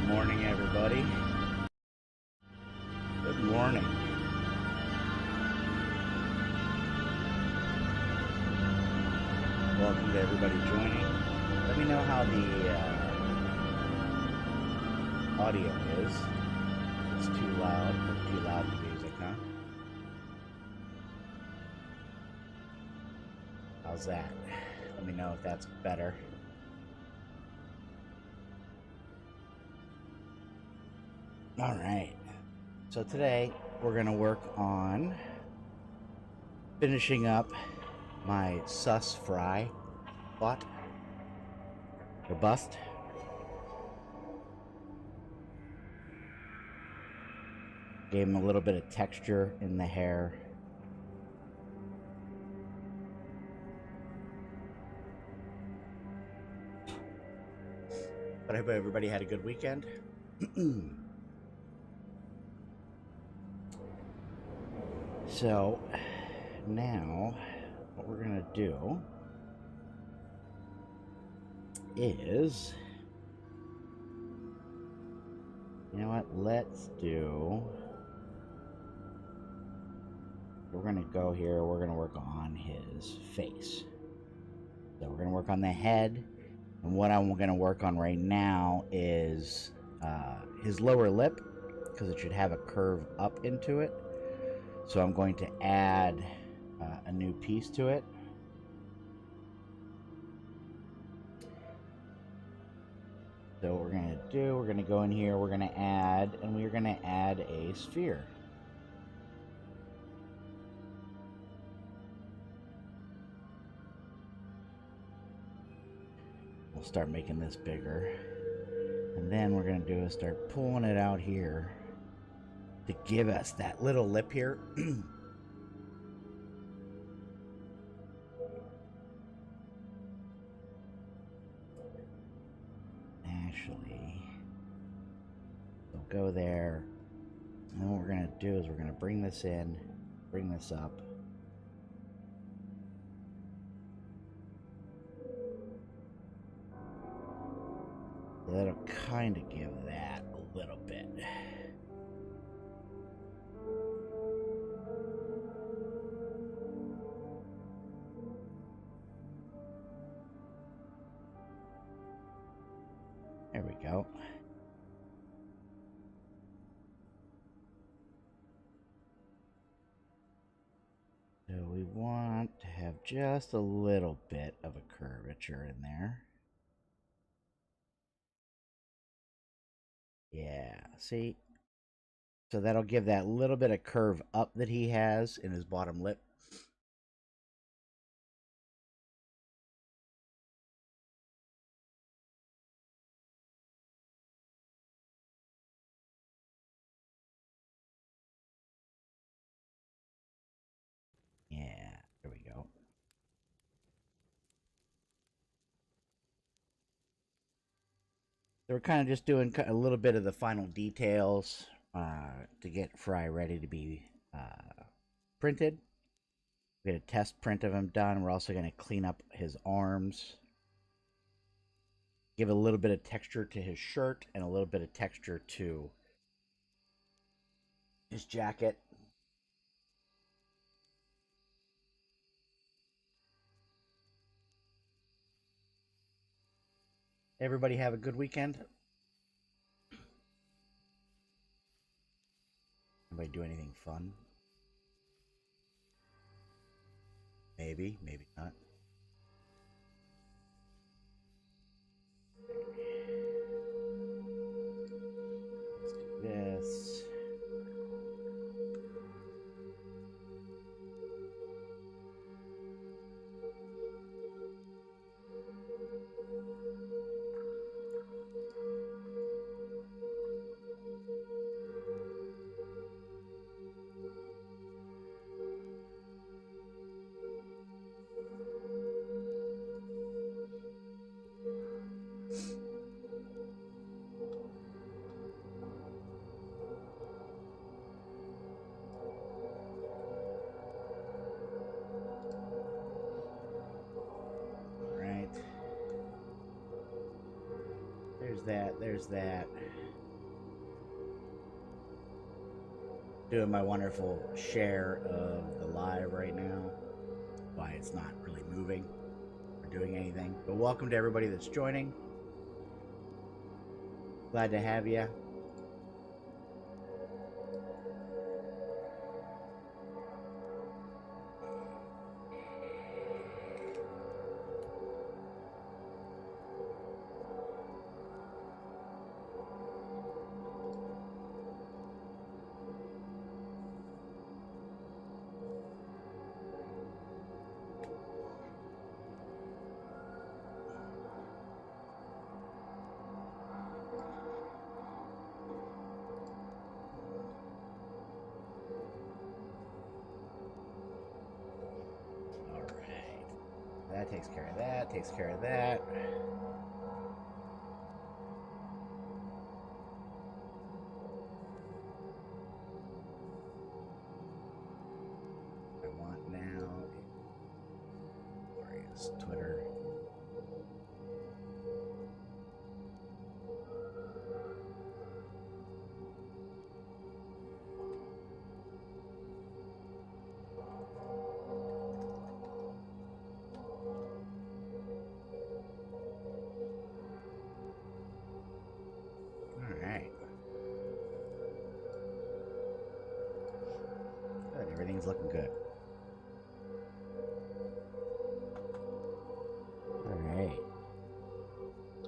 morning, everybody. Good morning. Welcome to everybody joining. Let me know how the audio is. It's too loud. Too loud music, huh? How's that? Let me know if that's better. All right. So today we're going to work on finishing up my sus fry bot or bust. Gave him a little bit of texture in the hair. But I hope everybody had a good weekend. So now what we're gonna do is, you know what, we're gonna go here, we're gonna work on his face. So we're gonna work on the head, and what I'm gonna work on right now is his lower lip, because it should have a curve up into it. So I'm going to add a new piece to it. So what we're going to do, we're going to go in here, we're going to add a sphere. We'll start making this bigger. And then we're going to do is start pulling it out here to give us that little lip here. Actually, we'll go there. And then what we're going to do is we're going to bring this in, bring this up. So that'll kind of give that a little bit. There we go. So we want to have just a little bit of a curvature in there. Yeah, see? So that'll give that little bit of curve up that he has in his bottom lip. Yeah, there we go. So we're kind of just doing a little bit of the final details to get Fry ready to be printed. We get a test print of him done. We're also going to clean up his arms. Give a little bit of texture to his shirt and a little bit of texture to his jacket. Everybody have a good weekend. Anybody do anything fun? Maybe, maybe not. Let's do this. There's that. Doing my wonderful share of the live right now. Why it's not really moving or doing anything. But welcome to everybody that's joining. Glad to have you. That takes care of that, takes care of that. I want now glorious Twitter. Everything's looking good. Alright.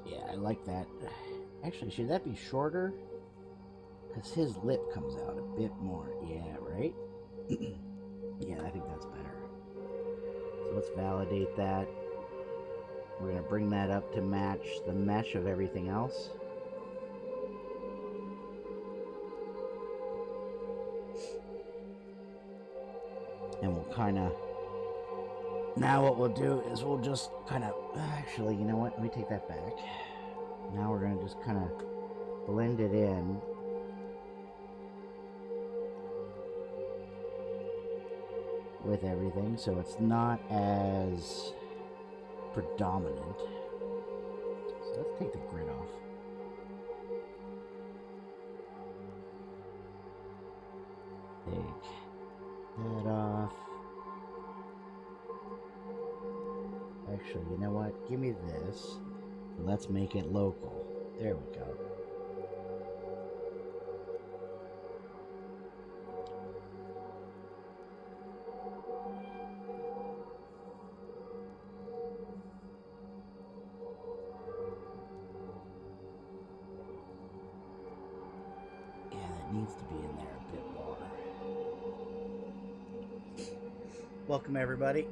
Yeah, I like that. Actually, should that be shorter? Because his lip comes out a bit more. Yeah, right? Yeah, I think that's better. So let's validate that. We're going to bring that up to match the mesh of everything else. And we'll kind of, now what we'll do is we'll just kind of, actually, you know what, let me take that back. Now we're going to just kind of blend it in. With everything, so it's not as predominant. So let's take the grid off. Take that off. Actually, you know what? Give me this. Let's make it local. There we go. Yeah, that needs to be in there a bit more. Welcome, everybody.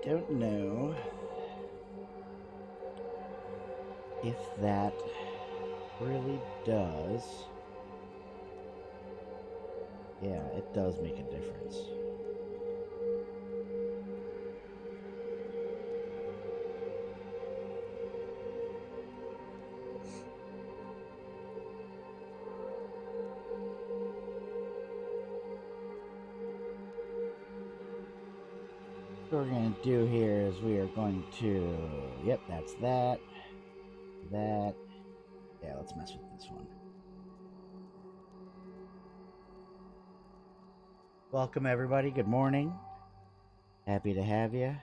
I don't know if that really does. Yeah, it does make a difference. What we're going to do here is we are going to, yep, that's that, yeah, let's mess with this one. Welcome, everybody. Good morning. Happy to have you.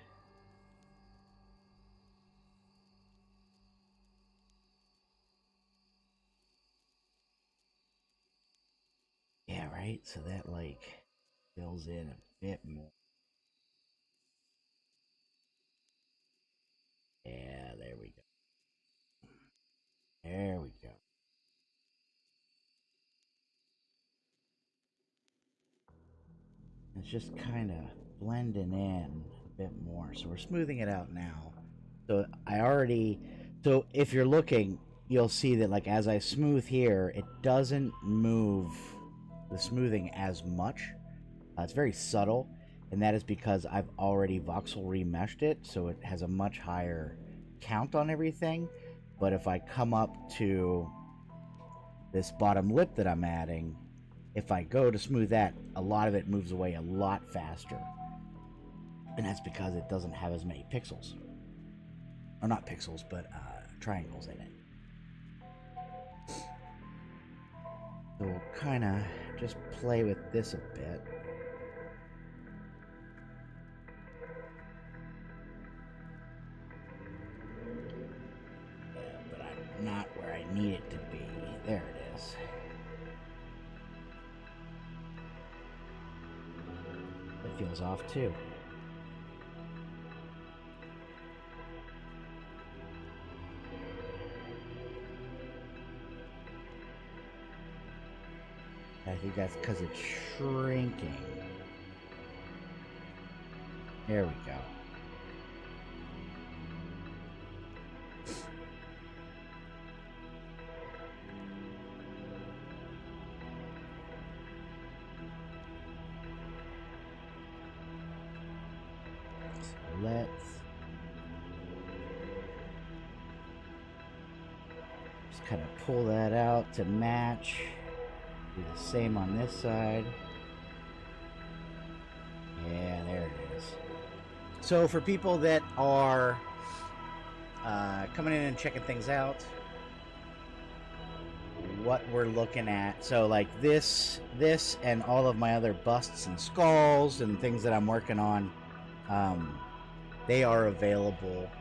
Yeah, right? So that, like, fills in a bit more. Yeah, there we go. There we go. It's just kind of blending in a bit more. So we're smoothing it out now. So so if you're looking, you'll see that, like, as I smooth here, it doesn't move the smoothing as much. It's very subtle, and that is because I've already voxel remeshed it, so it has a much higher count on everything. But if I come up to this bottom lip that I'm adding, if I go to smooth that, a lot of it moves away a lot faster. And that's because it doesn't have as many pixels. Or not pixels, but triangles in it. So we'll kind of just play with this a bit. Yeah, but I'm not where I need it to be. There it is. It feels off too. I think that's because it's shrinking. There we go. So let's just kind of pull that out to match. Do the same on this side. Yeah, there it is. So for people that are coming in and checking things out, what we're looking at, so like this and all of my other busts and skulls and things that I'm working on, they are available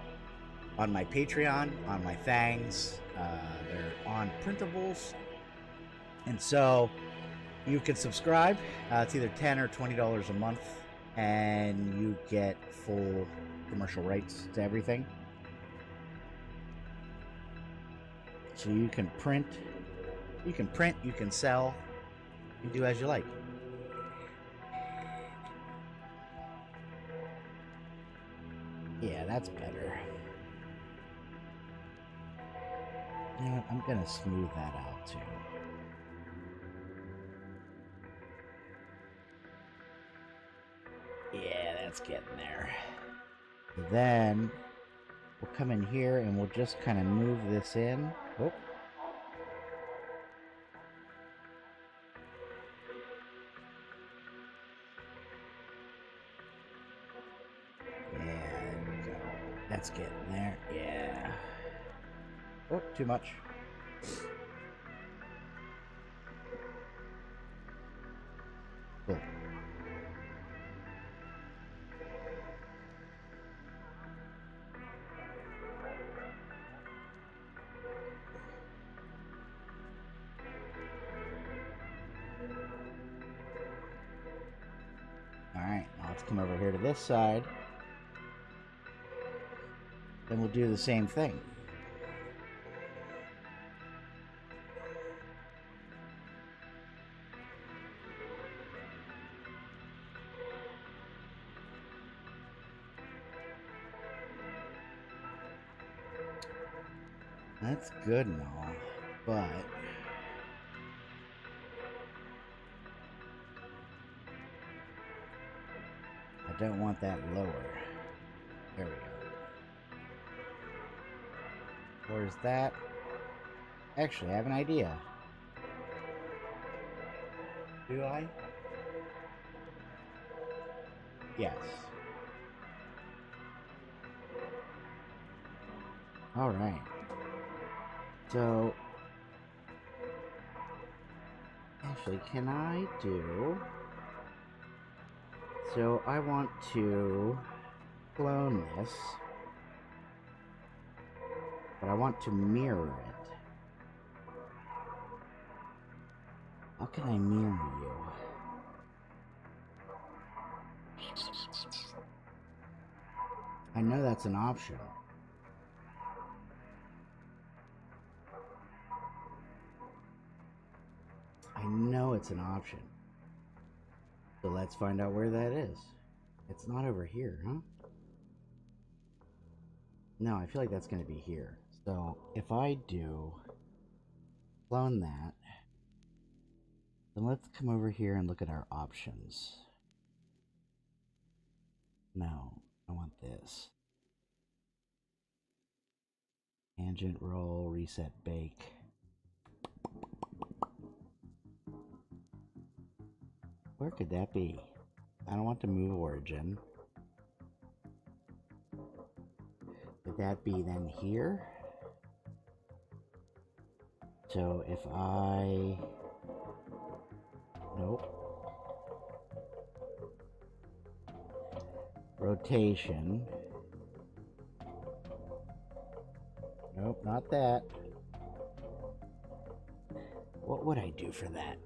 on my Patreon, on my Thangs. They're on printables. And so you can subscribe. It's either $10 or $20 a month, and you get full commercial rights to everything. So you can print, you can sell, you can do as you like. Yeah, that's better. You know what? I'm gonna smooth that out too. Yeah, that's getting there. Then we'll come in here and we'll just kind of move this in. Oh. Yeah, there we go. That's getting there. Yeah. Oh, too much. Cool. Alright, now let's come over here to this side. Then we'll do the same thing. That's good and all, but I don't want that lower. There we go. Where's that? Actually, I have an idea. Do I? Yes. Alright. So, actually, can I do... So, I want to clone this, but I want to mirror it. How can I mirror you? I know that's an option. I know it's an option. So let's find out where that is. It's not over here, huh? No, I feel like that's going to be here. So if I do clone that, then let's come over here and look at our options. No, I want this. Tangent, roll, reset, bake. Where could that be? I don't want to move origin. Could that be then here? So if I... Nope. Rotation. Nope, not that. What would I do for that?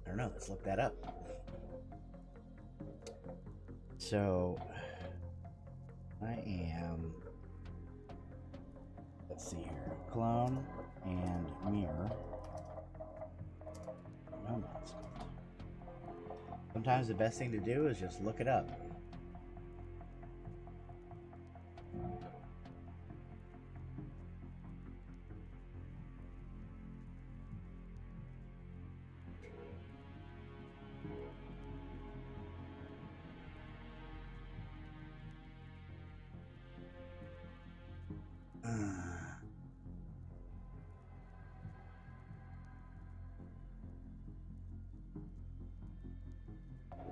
I don't know. Let's look that up. So I am... Let's see here. Clone and mirror. No, not sculpt. Sometimes the best thing to do is just look it up.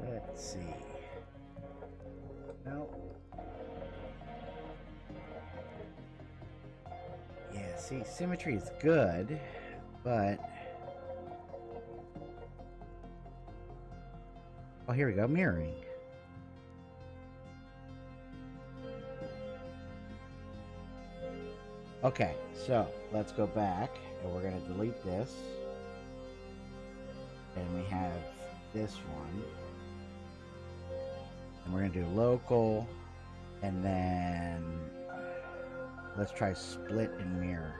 Let's see. No. Yeah, see, symmetry is good, but... Oh, here we go, mirroring. Okay, so let's go back, and we're going to delete this. And we have this one. And we're going to do local, and then let's try split and mirror.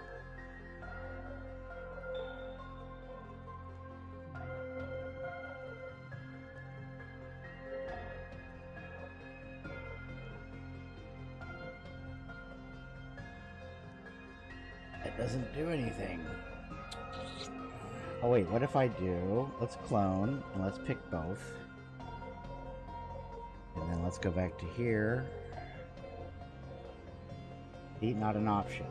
That doesn't do anything. Oh wait, what if I do, let's clone, and let's pick both. And then let's go back to here. Eat not an option.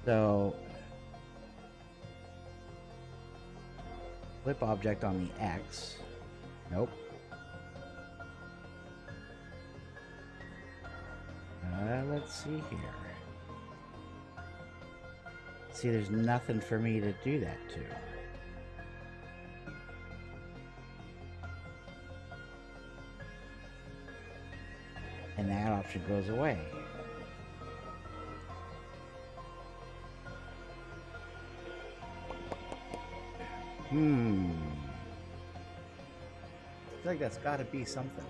So, flip object on the X. Nope. Let's see here. See, there's nothing for me to do that to. And that option goes away. I feel like that's got to be something.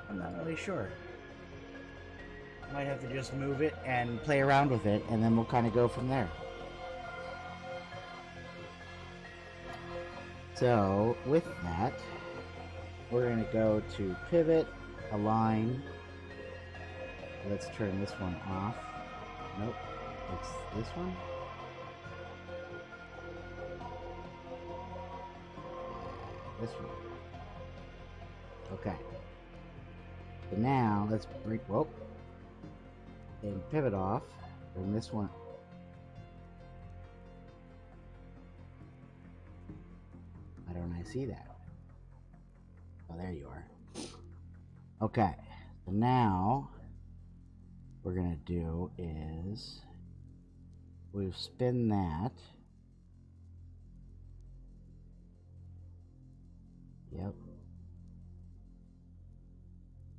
I'm not really sure. Might have to just move it and play around with it, and then we'll kind of go from there. So, with that, we're going to go to pivot, align. Let's turn this one off. Nope, it's this one. This one. Okay. So now, let's bring, whoa. And pivot off, bring this one. Why don't I see that? Oh, there you are. Okay, so now what we're gonna do is we'll spin that. Yep.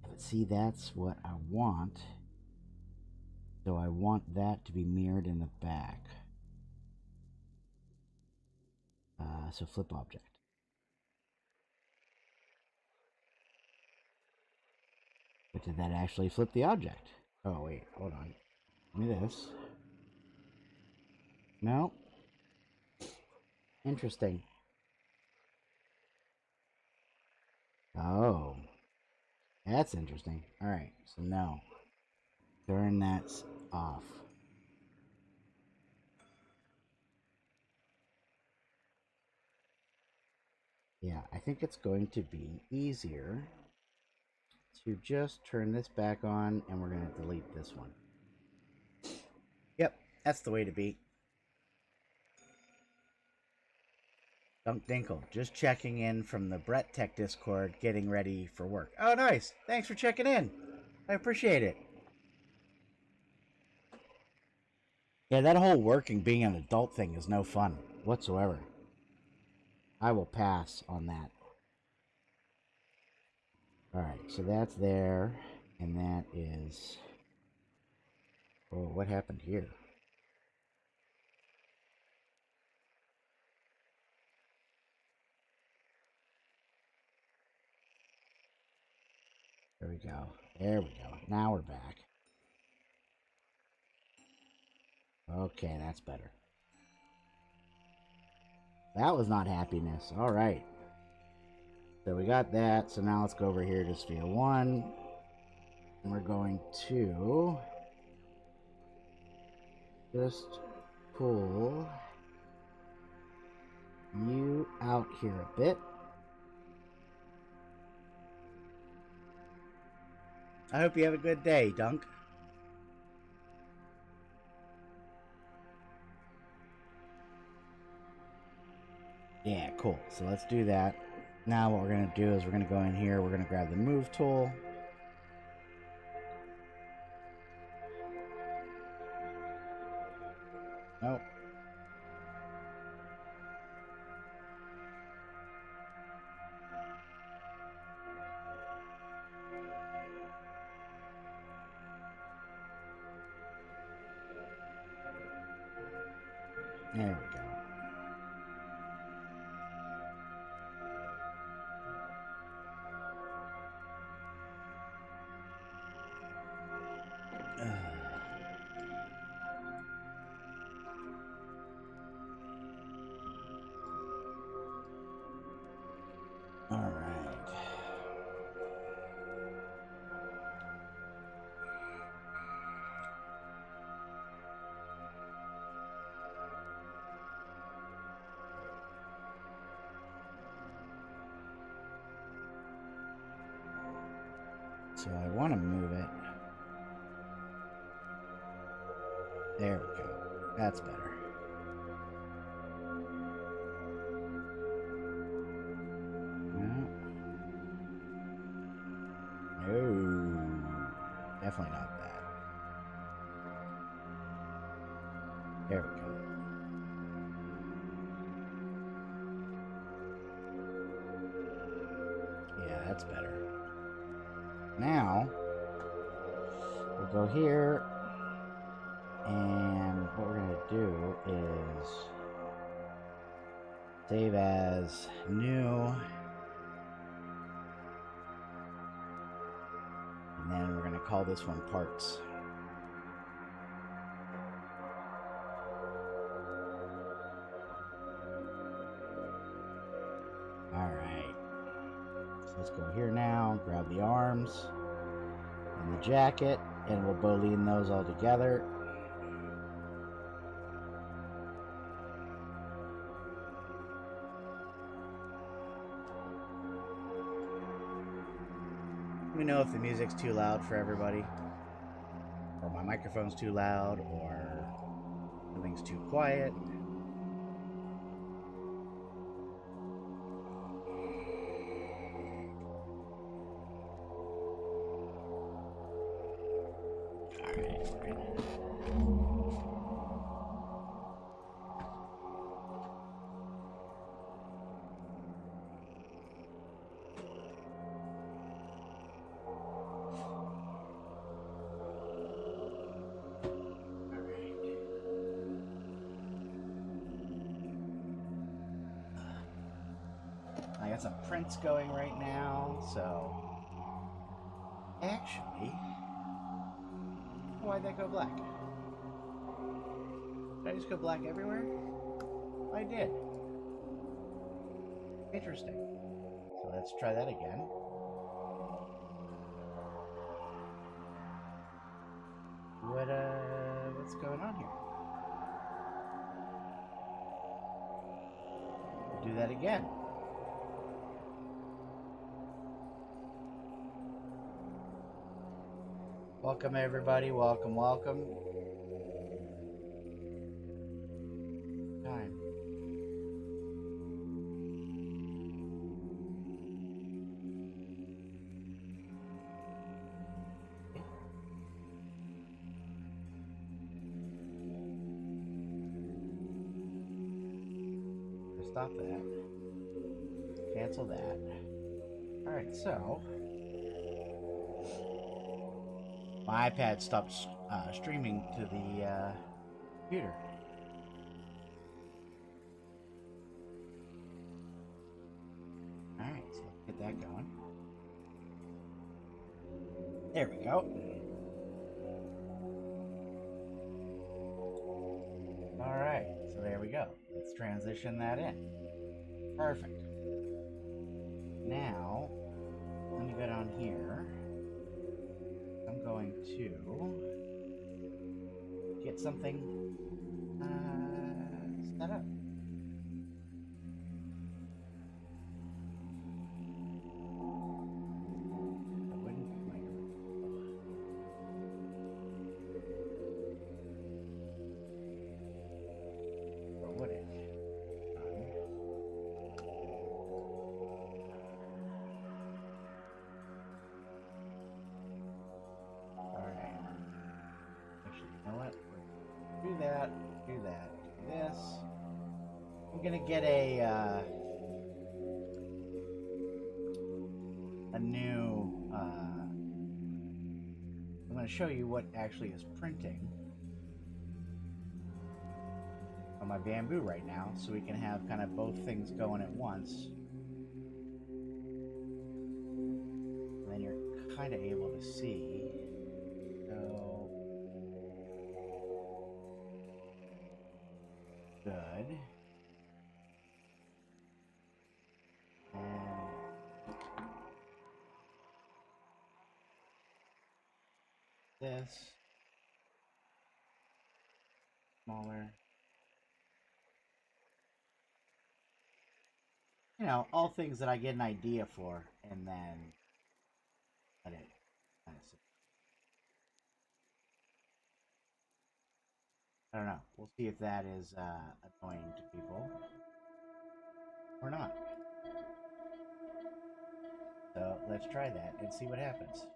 But see, that's what I want. So I want that to be mirrored in the back. So flip object. But did that actually flip the object? Oh wait, hold on. Give me this. No. Interesting. Oh. That's interesting. Alright, so no. Turn that off. Yeah, I think it's going to be easier to just turn this back on, and we're going to delete this one. Yep, that's the way to be. Dunk Dinkle, just checking in from the Brett Tech Discord, getting ready for work. Oh, nice. Thanks for checking in. I appreciate it. Yeah, that whole working being an adult thing is no fun whatsoever. I will pass on that. Alright, so that's there. And that is... Oh, what happened here? There we go. There we go. Now we're back. Okay, that's better. That was not happiness. Alright. So we got that. So now let's go over here to sphere 1. And we're going to just pull you out here a bit. I hope you have a good day, Dunk. Yeah, cool. So let's do that. Now what we're going to do is we're going to go in here. We're going to grab the move tool. Nope. There we go. All right. So I want to move it. There we go. That's better. No, definitely not that. There we go. Yeah, that's better. Now, we'll go here, and what we're going to do is save as new, and then we're going to call this one parts. Alright, so let's go here now, grab the arms and the jacket, and we'll boolean those all together. Let me know if the music's too loud for everybody, or my microphone's too loud, or something's too quiet. I got some prints going right now, so actually, why'd that go black? Did I just go black everywhere? I did. Interesting. So let's try that again. What's going on here? Do that again. Welcome everybody, welcome, welcome. Time. Stop that. Cancel that. Alright, so my iPad stopped streaming to the computer. Alright, so let's get that going. There we go. Alright, so there we go. Let's transition that in. Perfect. Now, let me go down here. I'm going to get something set up. I'm gonna get a new. I'm gonna show you what actually is printing on my bamboo right now, so we can have kind of both things going at once. And then you're kind of able to see. So good. This smaller, you know, all things that I get an idea for, and then let it kind of sit. I don't know. We'll see if that is annoying to people or not. So let's try that and see what happens.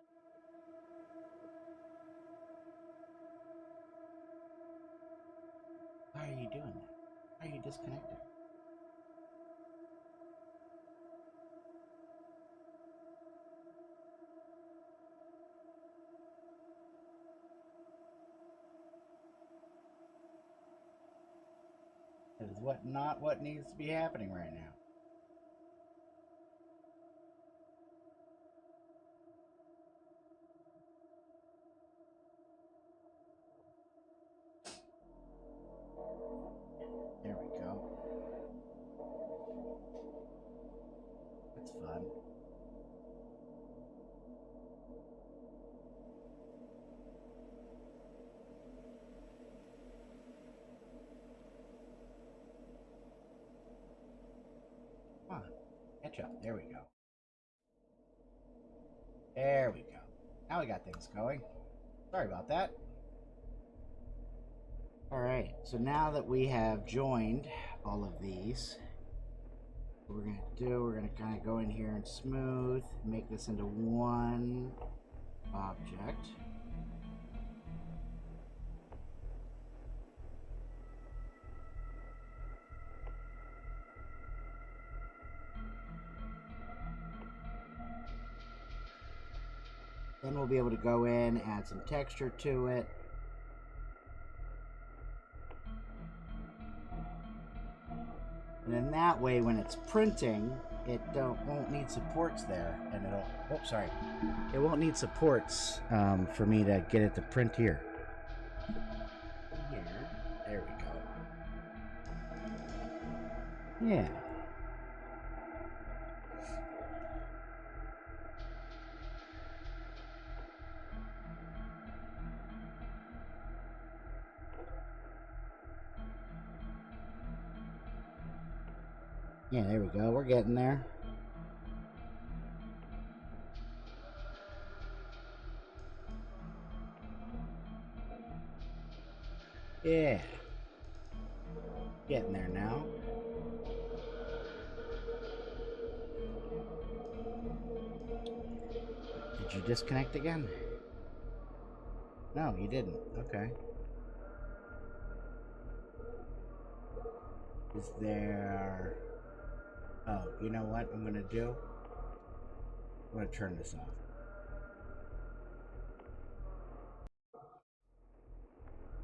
Why are you doing that? Why are you disconnected? That is not what needs to be happening right now. There we go. That's fun. Come on. Catch up. There we go. There we go. Now we got things going. Sorry about that. Alright, so now that we have joined all of these, what we're going to do, we're going to kind of go in here and smooth, make this into one object. Then we'll be able to go in, add some texture to it. And then that way, when it's printing, it won't need supports there, and it won't need supports for me to get it to print here. There we go. Yeah. Yeah, there we go. We're getting there. Yeah. Getting there now. Did you disconnect again? No, you didn't. Okay. Is there... Oh, you know what I'm gonna do? I'm gonna turn this off.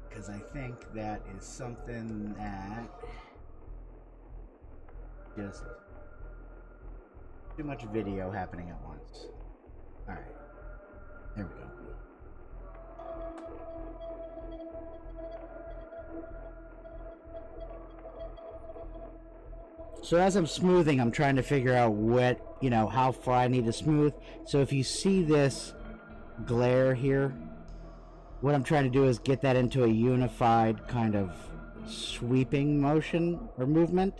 Because I think that is something that... just... too much video happening at once. Alright. There we go. So as I'm smoothing, I'm trying to figure out what, you know, how far I need to smooth. So if you see this glare here, what I'm trying to do is get that into a unified kind of sweeping motion or movement.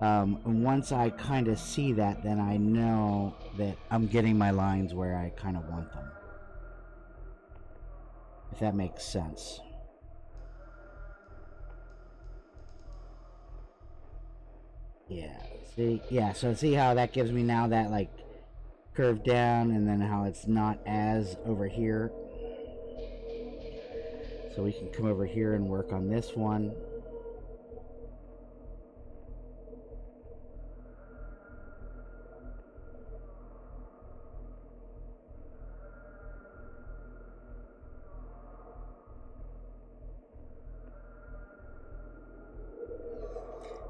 And once I kind of see that, then I know that I'm getting my lines where I kind of want them. If that makes sense. Yeah, see, yeah, so see how that gives me now that like curve down, and then how it's not as over here. So we can come over here and work on this one.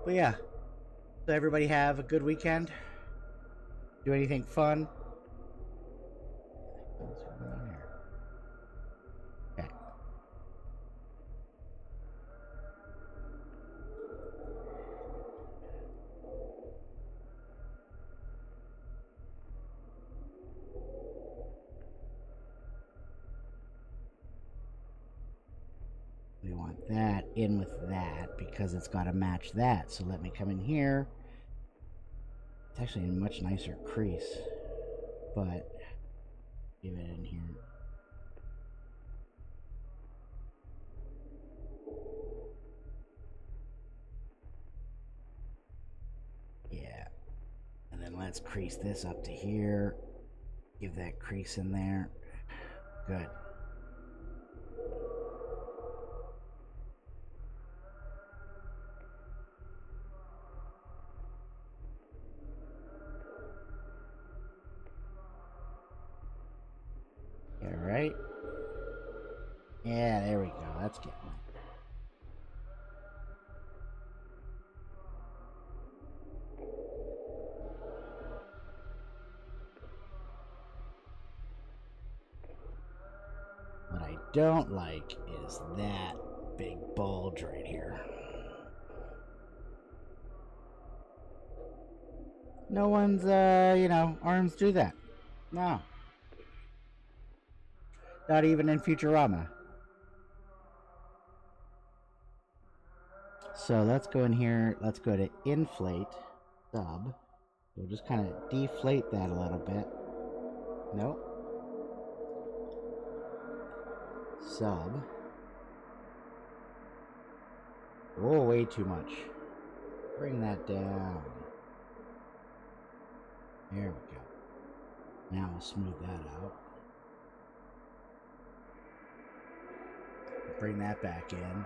But yeah, so everybody have a good weekend. Do anything fun. What's going on here? Okay. We want that in with that because it's got to match that. So let me come in here. It's actually a much nicer crease, but give it in here. Yeah. And then let's crease this up to here. Give that crease in there. Good. All right. Yeah, there we go. That's getting it. What I don't like is that big bulge right here. No one's, you know, arms do that. No. Not even in Futurama. So let's go in here. Let's go to inflate sub. We'll just kind of deflate that a little bit. Nope. Sub. Oh, way too much. Bring that down. There we go. Now we'll smooth that out. Bring that back in.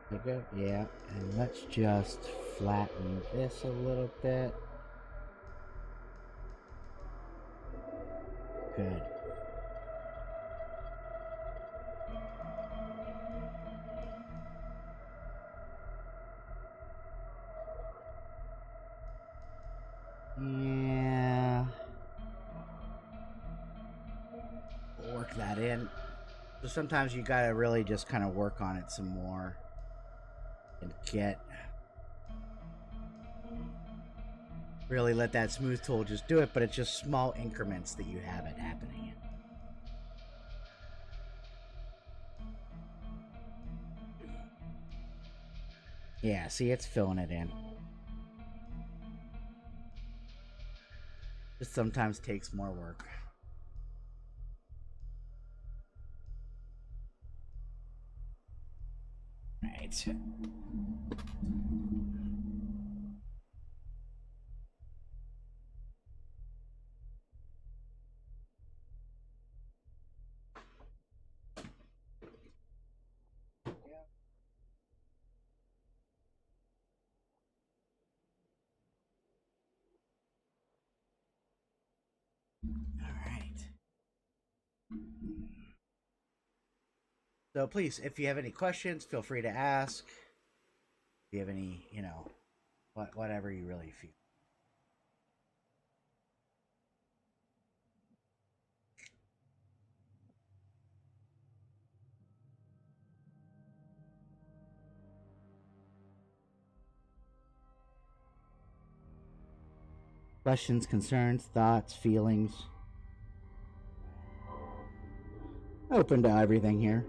There we go. Yeah, and let's just flatten this a little bit. Good. Yeah. Work that in. So sometimes you gotta really just kind of work on it some more and really let that smooth tool just do it, but it's just small increments that you have it happening in. Yeah, see, it's filling it in. Just sometimes takes more work. Right. All right. So please, if you have any questions, feel free to ask. If you have any, whatever you really feel. Questions, concerns, thoughts, feelings. Open to everything here.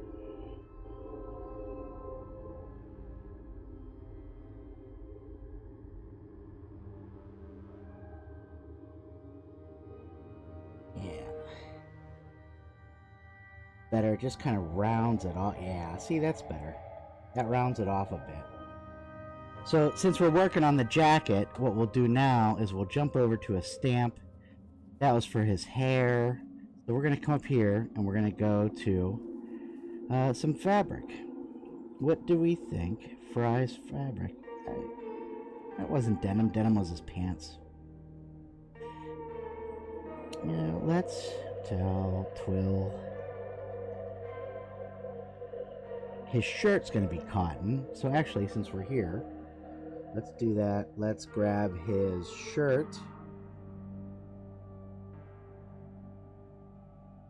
Yeah. Better, it just kind of rounds it off. Yeah, see, that's better. That rounds it off a bit. So since we're working on the jacket, what we'll do now is we'll jump over to a stamp. That was for his hair. So we're going to come up here and we're going to go to some fabric. What do we think? Fry's fabric. That wasn't denim. Denim was his pants. Let's twill. His shirt's going to be cotton. So actually, since we're here, let's do that. Let's grab his shirt.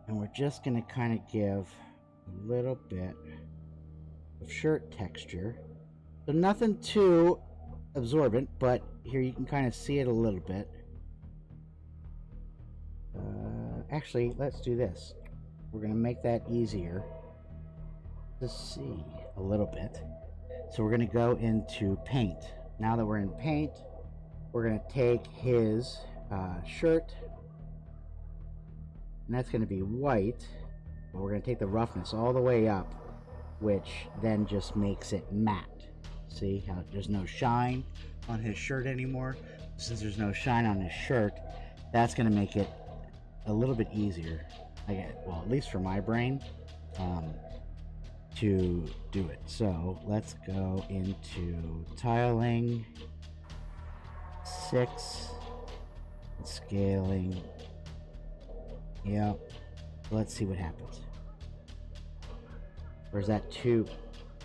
And we're just going to kind of give a little bit of shirt texture. So nothing too absorbent, but here you can kind of see it a little bit. Actually, let's do this. We're going to make that easier to see a little bit. So we're going to go into paint. Now that we're in paint, we're going to take his shirt, and that's going to be white, but we're going to take the roughness all the way up, which then just makes it matte. See how there's no shine on his shirt anymore? Since there's no shine on his shirt, that's going to make it a little bit easier, well, at least for my brain, to do it. So let's go into tiling, 6, scaling. Yep. Let's see what happens. Or is that too?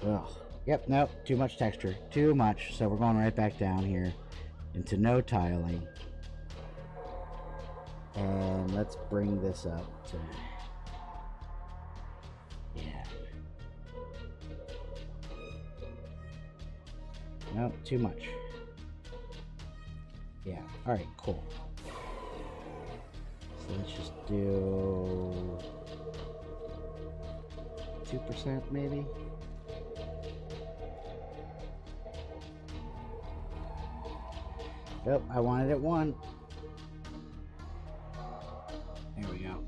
Ugh. Yep. Nope. Too much texture. Too much. So we're going right back down here into no tiling. And let's bring this up to. Yeah. Nope. Too much. Yeah. All right. Cool. So let's just do 2% maybe. Yep, I wanted it 1. There we go.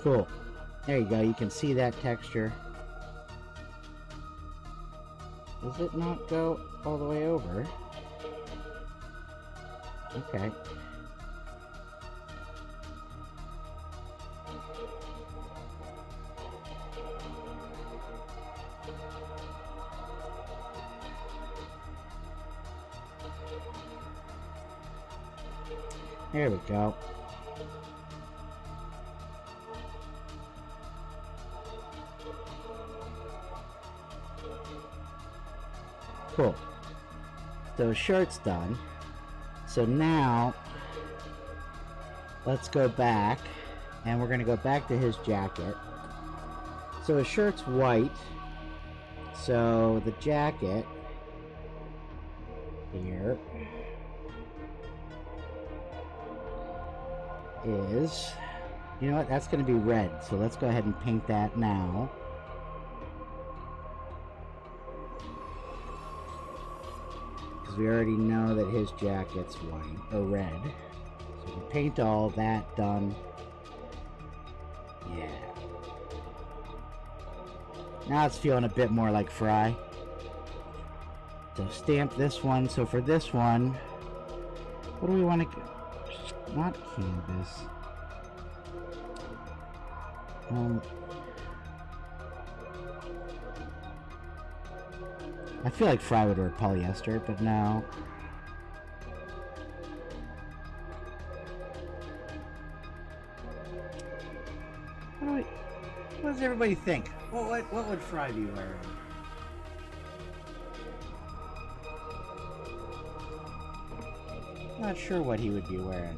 Cool. There you go. You can see that texture. Does it not go all the way over? Okay. There we go. Cool. So shirt's done. So now let's go back, and we're going to go back to his jacket. So his shirt's white. So the jacket here is, you know what, that's going to be red. So let's go ahead and paint that now. Because we already know that his jacket's white, or red. So we paint all that, done. Yeah. Now it's feeling a bit more like Fry. So stamp this one. So for this one, what do we want to... Not canvas. I feel like Fry would wear polyester, but no. What does everybody think? What would Fry be wearing? Not sure what he would be wearing.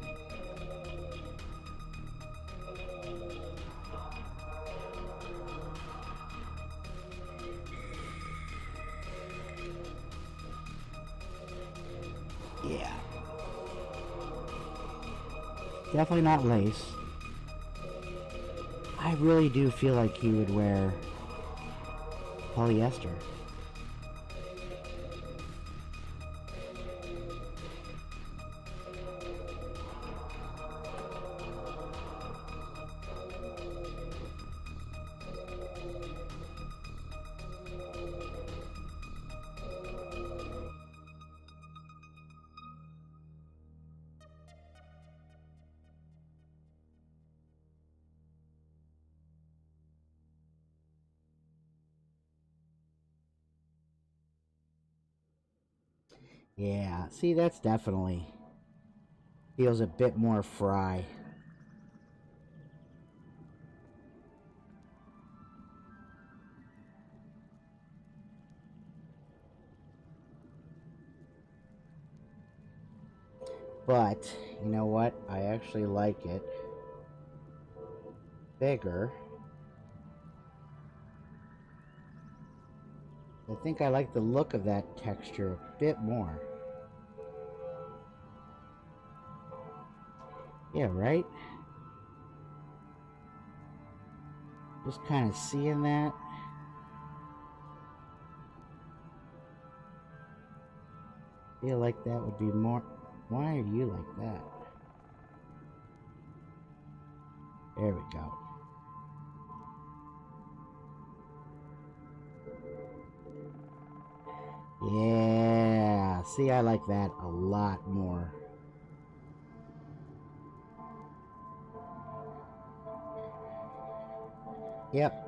Yeah. Definitely not lace. I really do feel like he would wear polyester. Yeah, see, that's definitely feels a bit more Fry. But, you know what? I actually like it bigger. I think I like the look of that texture a bit more. Yeah, right? Just kind of seeing that. Feel like that would be more... Why are you like that? There we go. Yeah, see, I like that a lot more. Yep.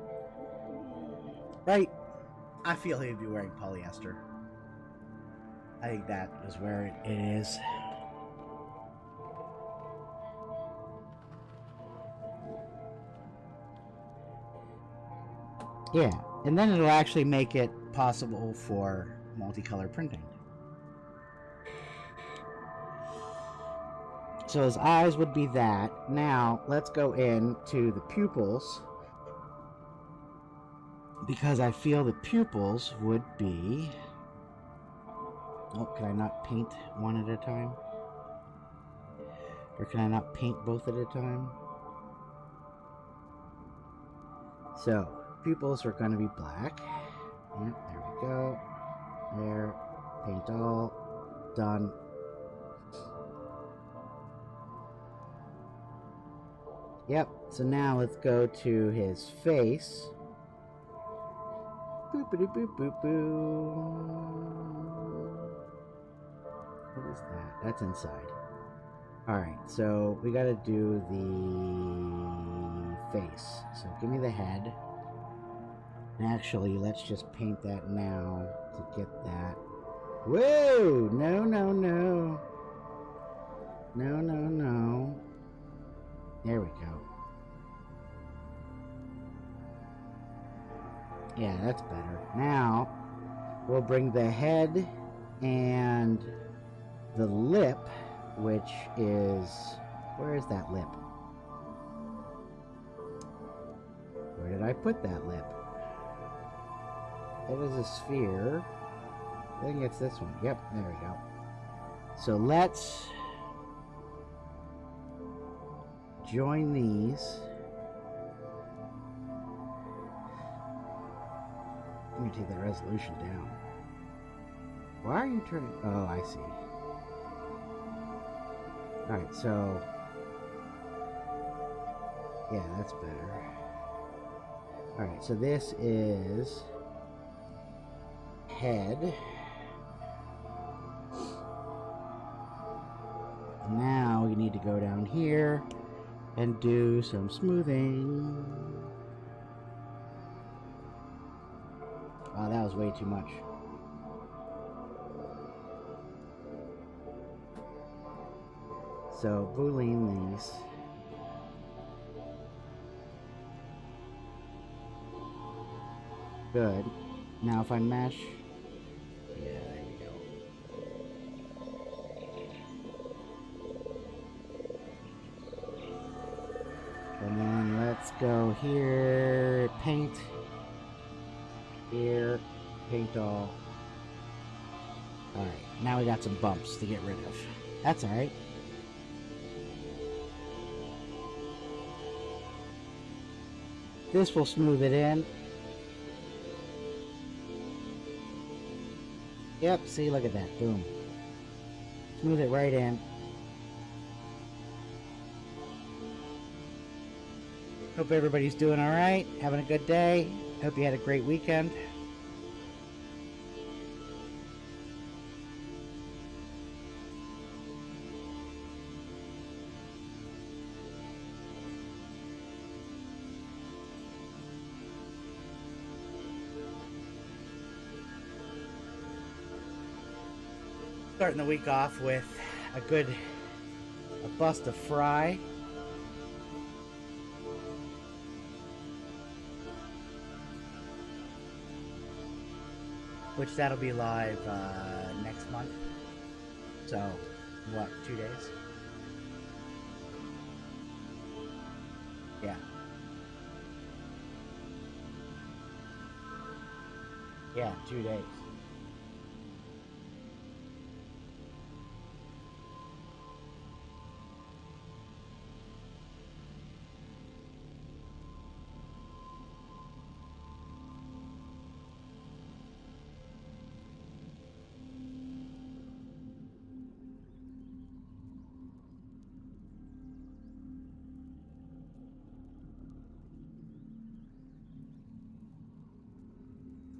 Right. I feel he'd be wearing polyester. I think that is where it is. Yeah, and then it'll actually make it possible for multicolor printing. So his eyes would be that. Now, let's go into the pupils. Because I feel the pupils would be... Oh, can I not paint one at a time? Or can I not paint both at a time? So, pupils are going to be black. Yep, there we go. There. Paint all. Done. Yep, so now let's go to his face. Boopity boop boop boo. What is that? That's inside. Alright, so we gotta do the face. So give me the head. Actually, let's just paint that now to get that. Whoa! No, no, no. No, no, no. There we go. Yeah, that's better. Now, we'll bring the head and the lip, which is... Where is that lip? Where did I put that lip? It is a sphere. I think it's this one. Yep, there we go. So let's join these. I'm going to take the resolution down. Why are you turning? Oh, I see. Alright, so... yeah, that's better. Alright, so this is... head. Now we need to go down here and do some smoothing. Oh, that was way too much. So, boolean these. Good. Now if I mesh... yeah, there we go. And then let's go here, paint. Here, paint all. Alright, now we got some bumps to get rid of. That's alright. This will smooth it in. Yep, see, look at that. Boom. Smooth it right in. Hope everybody's doing alright, having a good day. Hope you had a great weekend. Starting the week off with a bust of fry. Which that'll be live next month. So, what, 2 days? Yeah. Yeah, 2 days.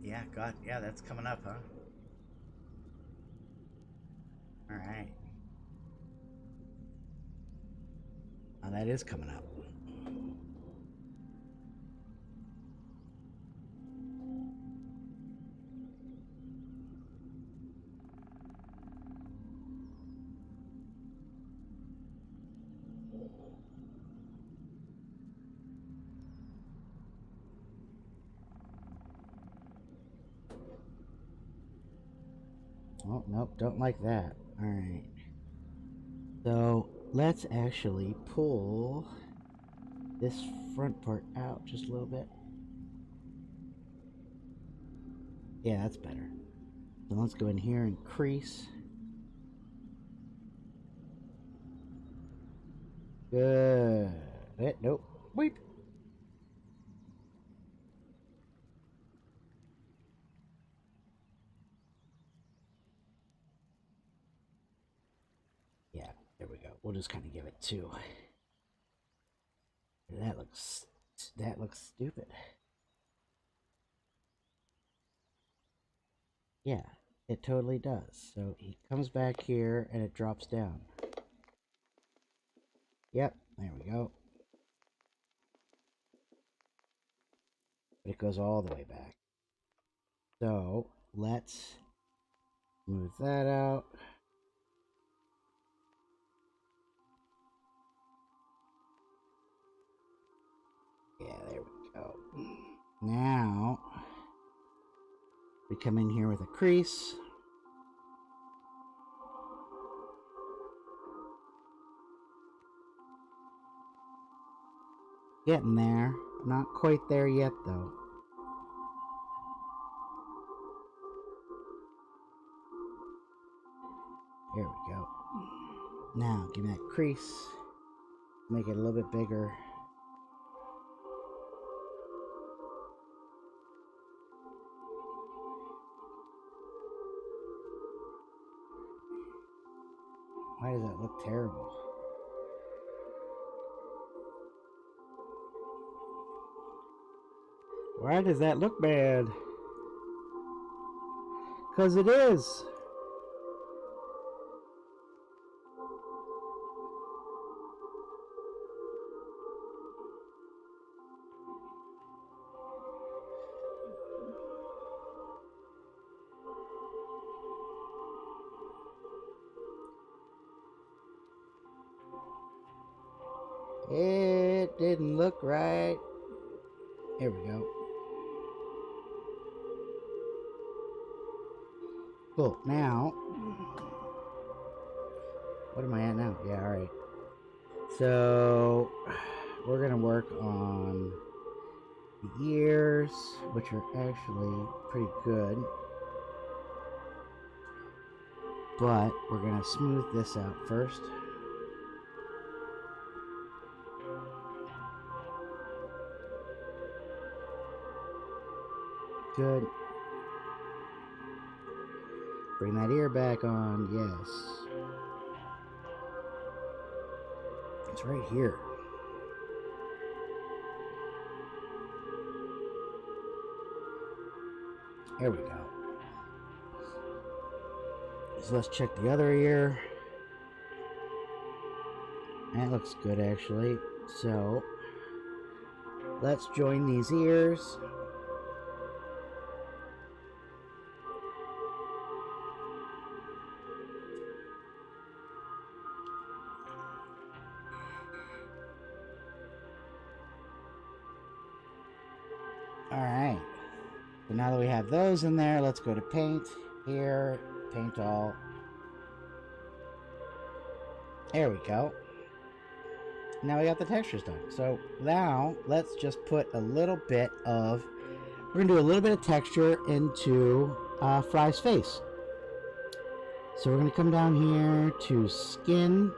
Yeah, God, yeah, that's coming up, huh? Alright. Oh, that is coming up. Oh, nope, don't like that. Alright. So, let's actually pull this front part out just a little bit. Yeah, that's better. So let's go in here and crease. Good. Nope. Wait. Yeah, there we go. We'll just kind of give it 2. That looks stupid. Yeah, it totally does. So he comes back here and it drops down. Yep, there we go. But it goes all the way back. So let's move that out. Yeah, there we go. Now we come in here with a crease. Getting there. Not quite there yet, though. There we go. Now, give me that crease. Make it a little bit bigger. Why does that look terrible? Why does that look bad? Because it is. It didn't look right. Here we go. Cool. Now, what am I at now? Yeah, alright. So, we're going to work on the ears, which are actually pretty good. But we're going to smooth this out first. Good. Bring that ear back on. Yes. It's right here. There we go. So let's check the other ear. That looks good, actually. So let's join these ears. Alright, so now that we have those in there, let's go to paint here, paint all. There we go. Now we got the textures done. So now let's just put a little bit of, we're going to do a little bit of texture into Fry's face. So we're going to come down here to skin.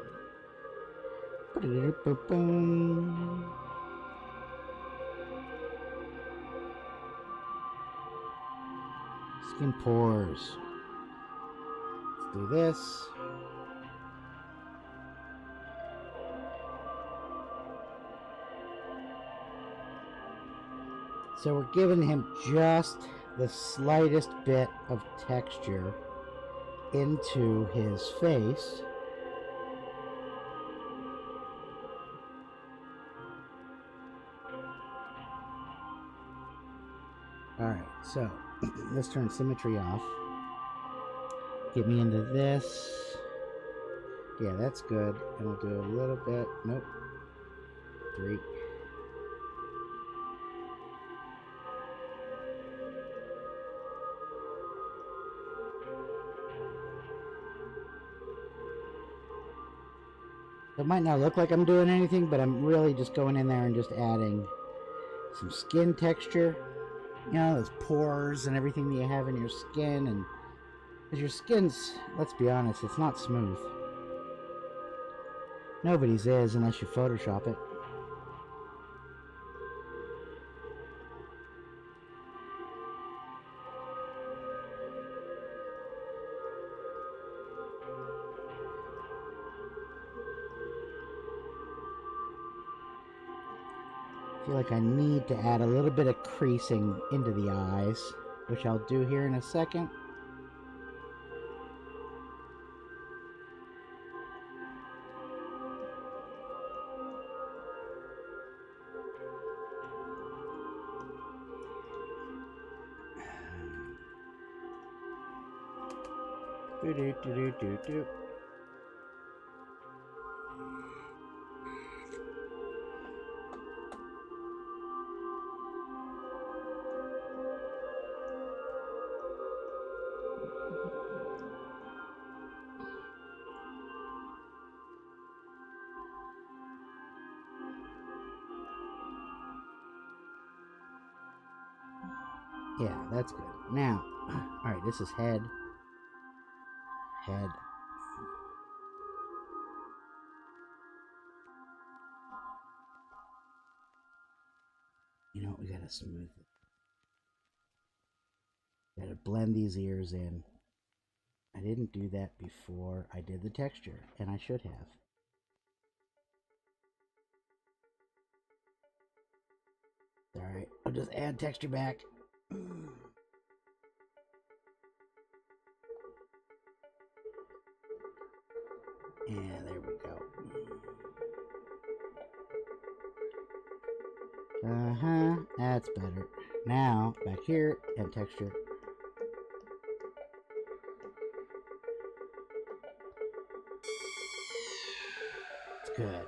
Skin pores. Let's do this. So we're giving him just the slightest bit of texture into his face. Alright, so let's turn symmetry off. Get me into this. Yeah, that's good. And we'll do a little bit. Nope. 3. It might not look like I'm doing anything, but I'm really just going in there and just adding some skin texture. You know, those pores and everything that you have in your skin. And because your skin's, let's be honest, it's not smooth. Nobody's is unless you Photoshop it. I feel like I need to add a little bit of creasing into the eyes, which I'll do here in a second. Do. Yeah, that's good. Now, alright, this is head. Head. gotta smooth it. Gotta blend these ears in. I didn't do that before I did the texture, and I should have. Alright, I'll just add texture back. And there we go. That's better. Now, back here, and texture. It's good.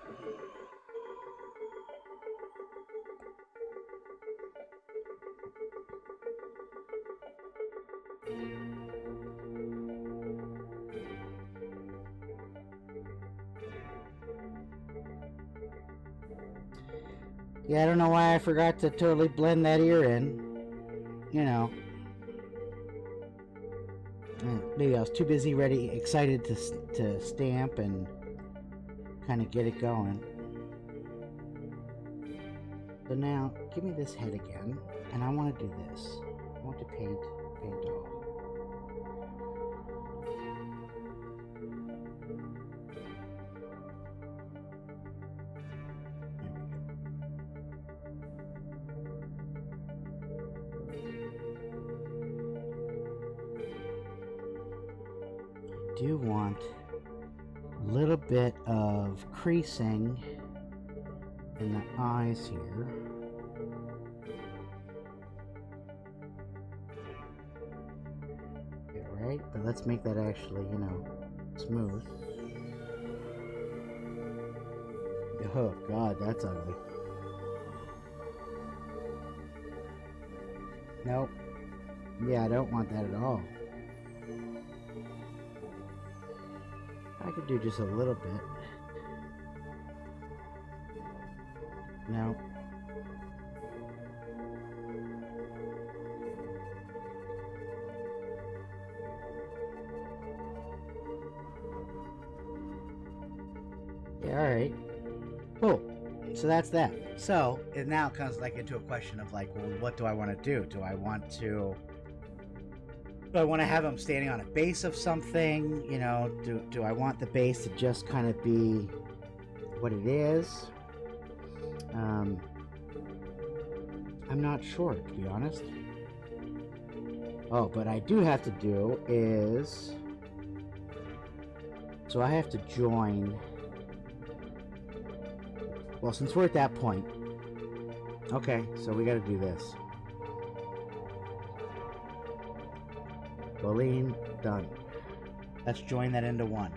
Yeah, I don't know why I forgot to totally blend that ear in. You know. Maybe I was too busy, excited to stamp and kind of get it going. So now, give me this head again, and I want to do this. I want to paint off. Do want a little bit of creasing in the eyes here. Okay, right, but let's make that actually, you know, smooth. Oh God, that's ugly. Nope. Yeah, I don't want that at all. I could do just a little bit. No. Yeah, alright. Cool. So that's that. So it now comes like into a question of like, well, what do I want to do? Do I want to have him standing on a base of something? You know, do I want the base to just kind of be what it is? I'm not sure, to be honest. Oh, but I do have to do is, so I have to join, well, since we're at that point, okay, so we got to do this. Boolean, done. Let's join that into one.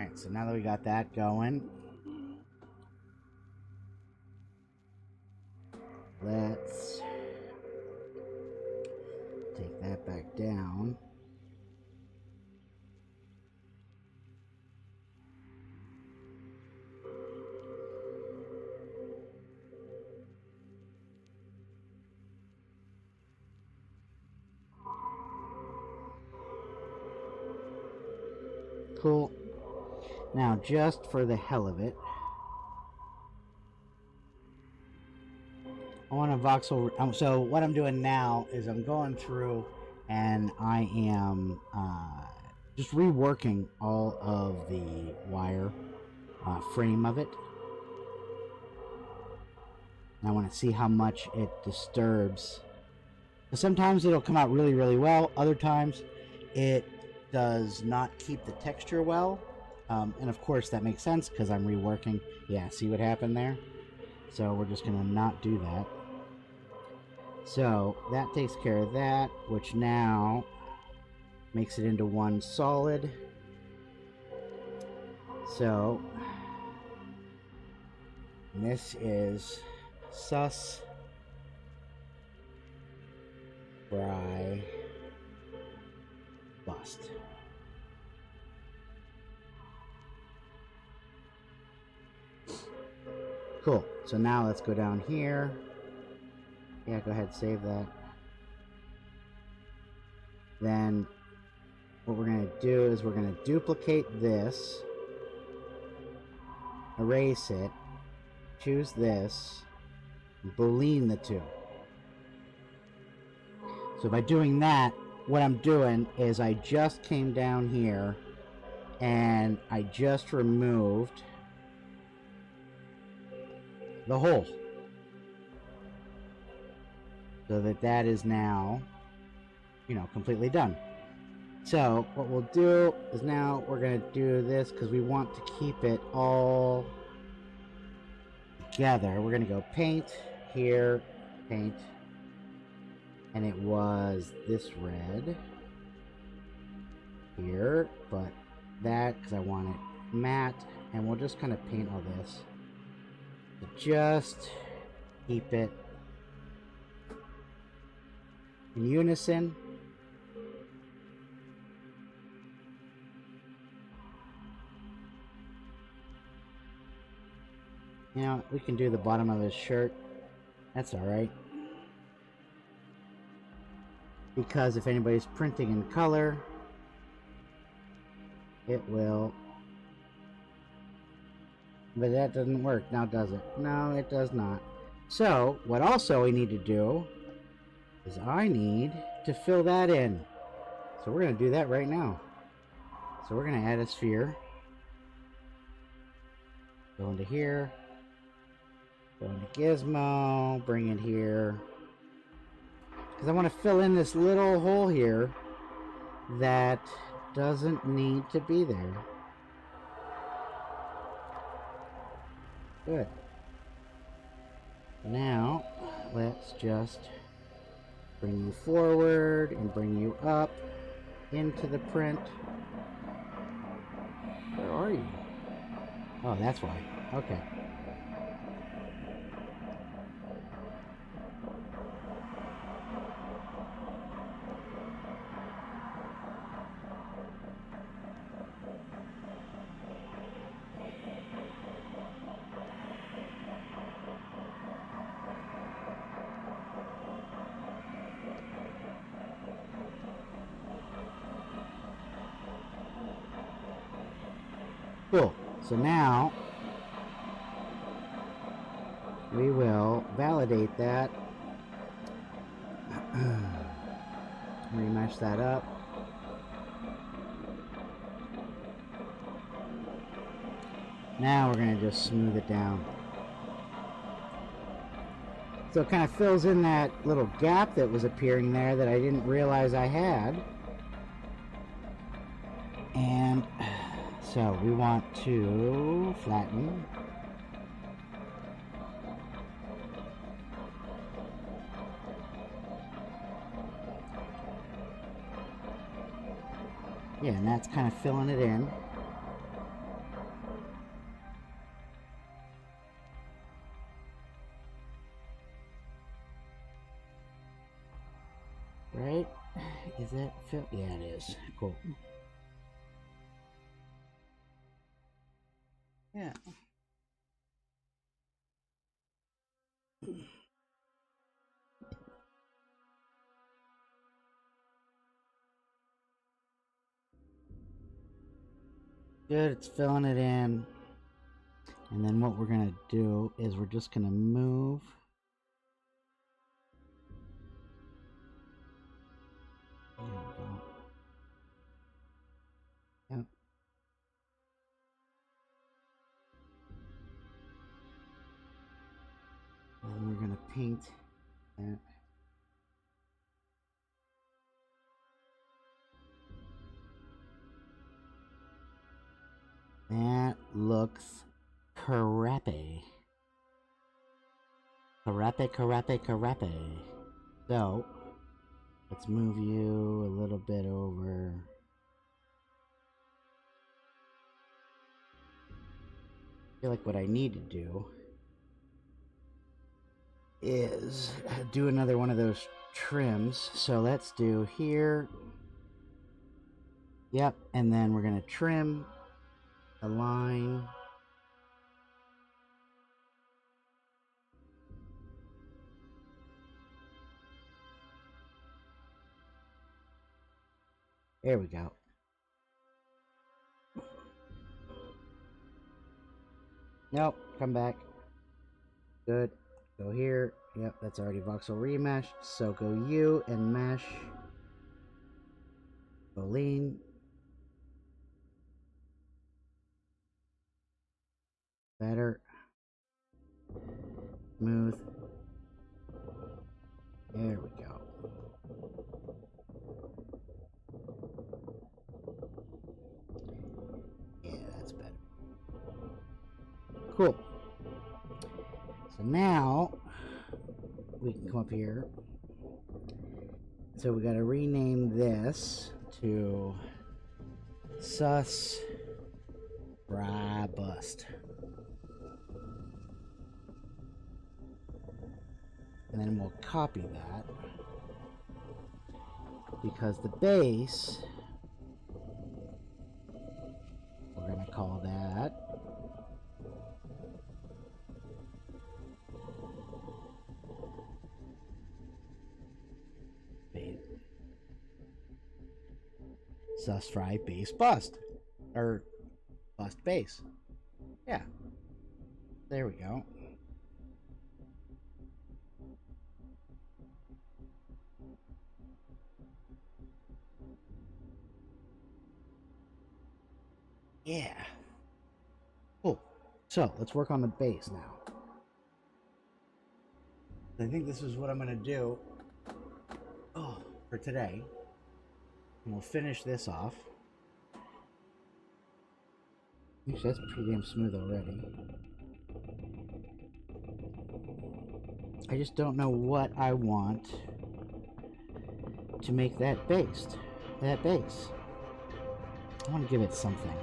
Alright, so now that we got that going, let's take that back down. Cool. Now, just for the hell of it, I want to voxel. So what I'm doing now is I'm going through and I am just reworking all of the wire frame of it. And I want to see how much it disturbs. Sometimes it'll come out really, really well. Other times it does not keep the texture well. And of course that makes sense because I'm reworking. Yeah, see what happened there? So we're just going to not do that. So that takes care of that, which now makes it into one solid. So this is sus, fry, bust. Cool. So now let's go down here. Yeah, go ahead, save that. Then what we're going to do is we're going to duplicate this, erase it, choose this, and boolean the two. So by doing that, what I'm doing is I just came down here and I just removed the hole. So that is now, you know, completely done. So what we'll do is now we're going to do this because we want to keep it all together. We're going to go paint here, paint, and it was this red here, but that because I want it matte, and we'll just kind of paint all this to just keep it in unison. You know, we can do the bottom of his shirt. That's alright. Because if anybody's printing in color, it will. But that doesn't work now, does it? No, it does not. So, what also we need to do is I need to fill that in. So we're going to do that right now. So we're going to add a sphere. Go into here. Go into Gizmo. Bring it here. Because I want to fill in this little hole here that doesn't need to be there. Good. Now, let's just bring you forward and bring you up into the print. Where are you? Oh, that's why. Okay. Cool. So now we will validate that. Remesh that up. Now we're going to just smooth it down. So it kind of fills in that little gap that was appearing there that I didn't realize I had. And so we want to flatten. Yeah, and that's kind of filling it in. Right? Is that fit? Yeah, it is. Cool. Yeah. Good, it's filling it in. And then what we're going to do is we're just going to move. There we go. Yep. And we're going to paint that. That looks crappy. Crappy. So, let's move you a little bit over. I feel like what I need to do is do another one of those trims. So let's do here. Yep, and then we're going to trim a line. There we go. Nope, come back. Good. Go here. Yep, that's already voxel remeshed. So go you and mesh. Go lean. Better. Smooth. There we go. Yeah, that's better. Cool. So now we can come up here. So we got to rename this to Sus Fry Bust. And then we'll copy that because the base, we're going to call that Sus Fry Base Bust, or Bust Base. Yeah, there we go. Yeah. Cool. So let's work on the base now. I think this is what I'm going to do for today. And we'll finish this off. Actually, that's pretty damn smooth already. I just don't know what I want to make that base. I want to give it something.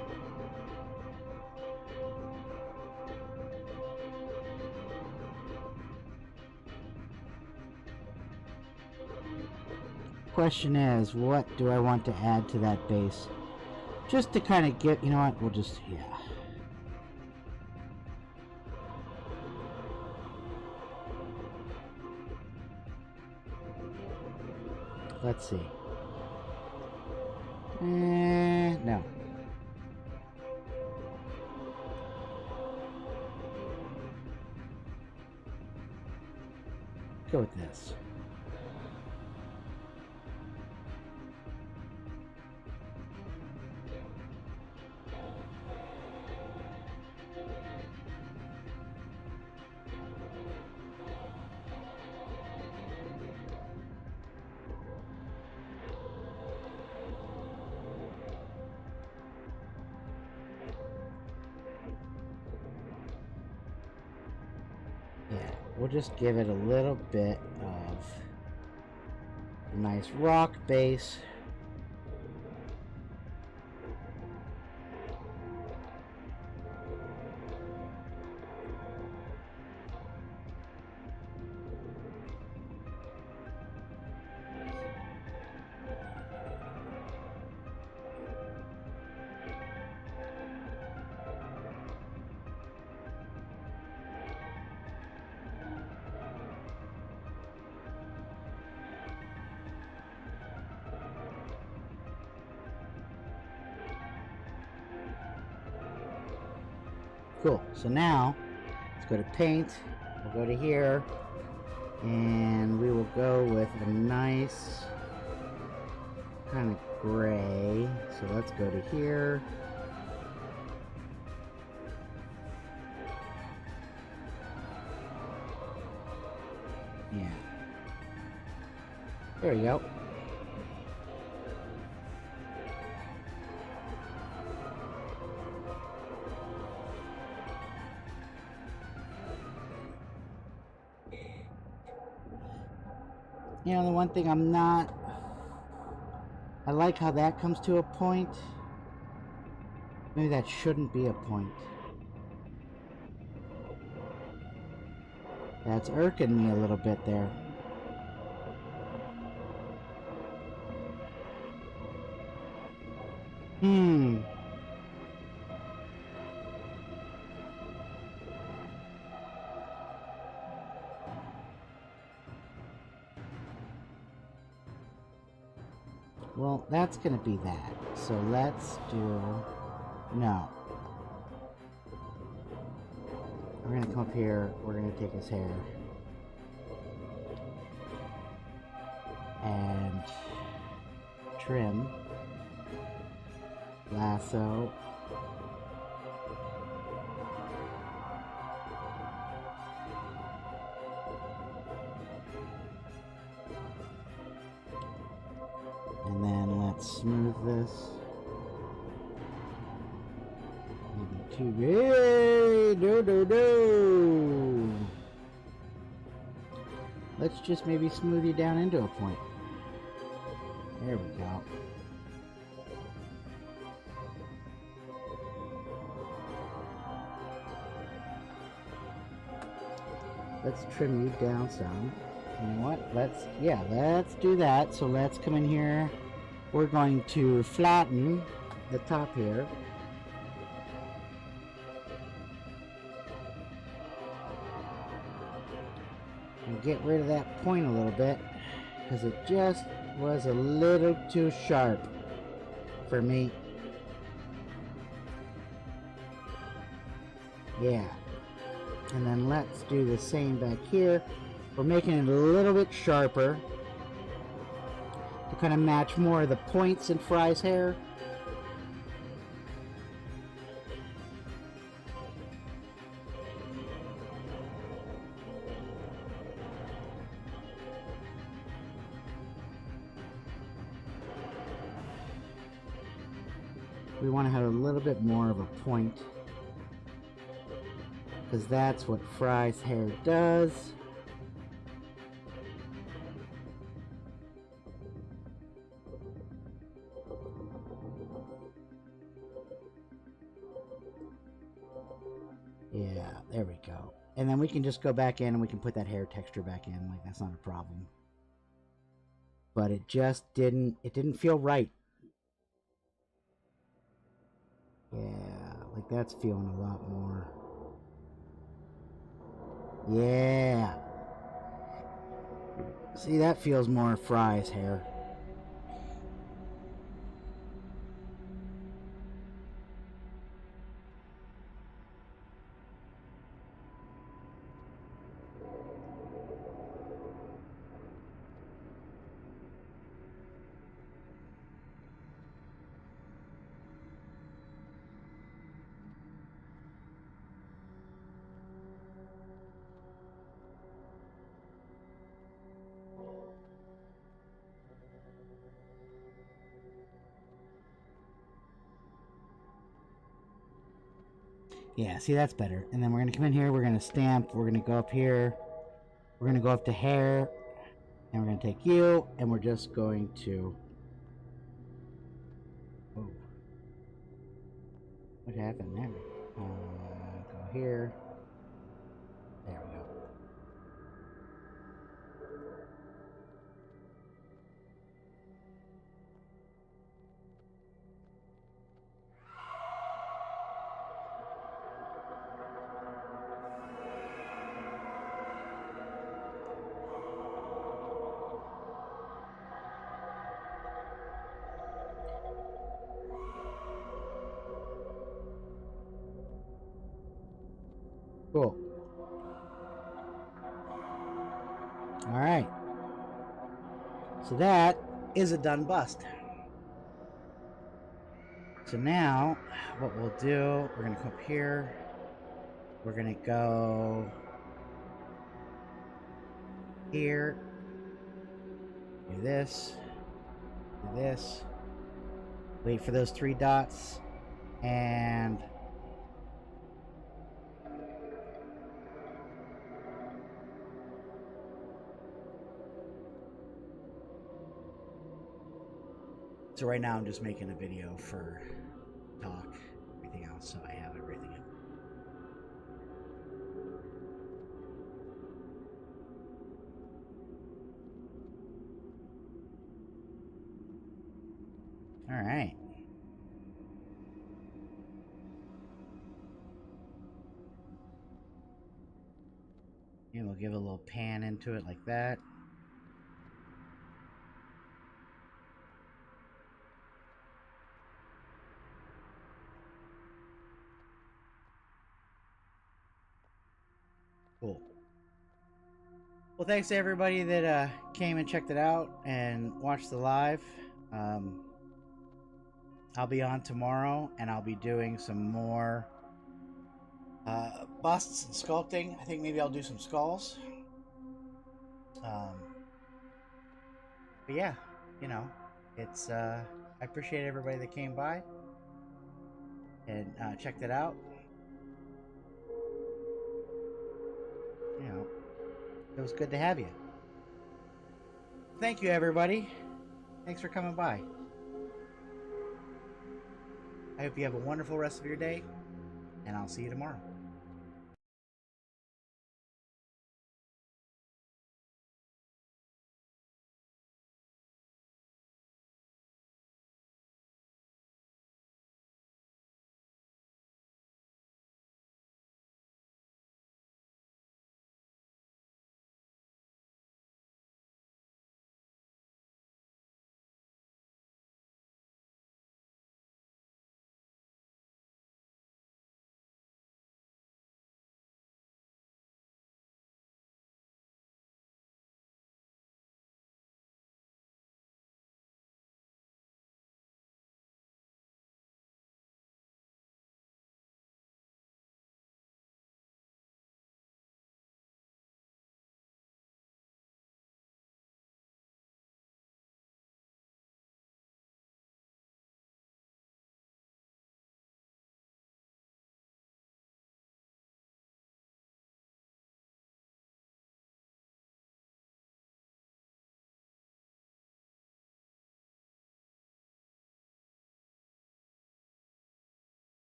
Question is, what do I want to add to that base? Just to kind of get, you know what, we'll just, yeah. Let's see. No. Go with this. Yeah, we'll just give it a little bit of a nice rock base. Cool. So now, let's go to paint. We'll go to here. And we will go with a nice kind of gray. So let's go to here. Yeah. There we go. You know, the one thing I'm not... I like how that comes to a point. Maybe that shouldn't be a point. That's irking me a little bit there. Well, that's gonna be that. So let's do... No. We're gonna come up here, we're gonna take his hair. And... trim. Lasso. And then let's smooth this. Maybe too big. No. Let's just maybe smooth you down into a point. There we go. Let's trim you down some. You know what? Let's do that. So let's come in here. We're going to flatten the top here. And get rid of that point a little bit, because it just was a little too sharp for me. Yeah. And then let's do the same back here. We're making it a little bit sharper to kind of match more of the points in Fry's hair. We want to have a little bit more of a point, because that's what Fry's hair does. Yeah, there we go. And then we can just go back in and we can put that hair texture back in. Like, that's not a problem. But it just didn't feel right. Yeah, like that's feeling a lot more. Yeah. See, that feels more Fry's hair. Yeah, see, that's better. And then we're going to come in here, we're going to stamp, we're going to go up here, we're going to go up to hair, and we're going to take you, and we're just going to... Oh. What happened there? Go here. There we go. Cool. All right. So that is a done bust. So now what we'll do, we're going to come up here. We're going to go here. Do this. Do this. Wait for those 3 dots. And so right now I'm just making a video for talk, everything else, so I have everything up. All right. And we'll give a little pan into it like that. Cool. Well, thanks to everybody that came and checked it out and watched the live. I'll be on tomorrow, and I'll be doing some more busts and sculpting. I think maybe I'll do some skulls. But yeah, you know, it's I appreciate everybody that came by and checked it out. You know, it was good to have you. Thank you, everybody. Thanks for coming by. I hope you have a wonderful rest of your day, and I'll see you tomorrow.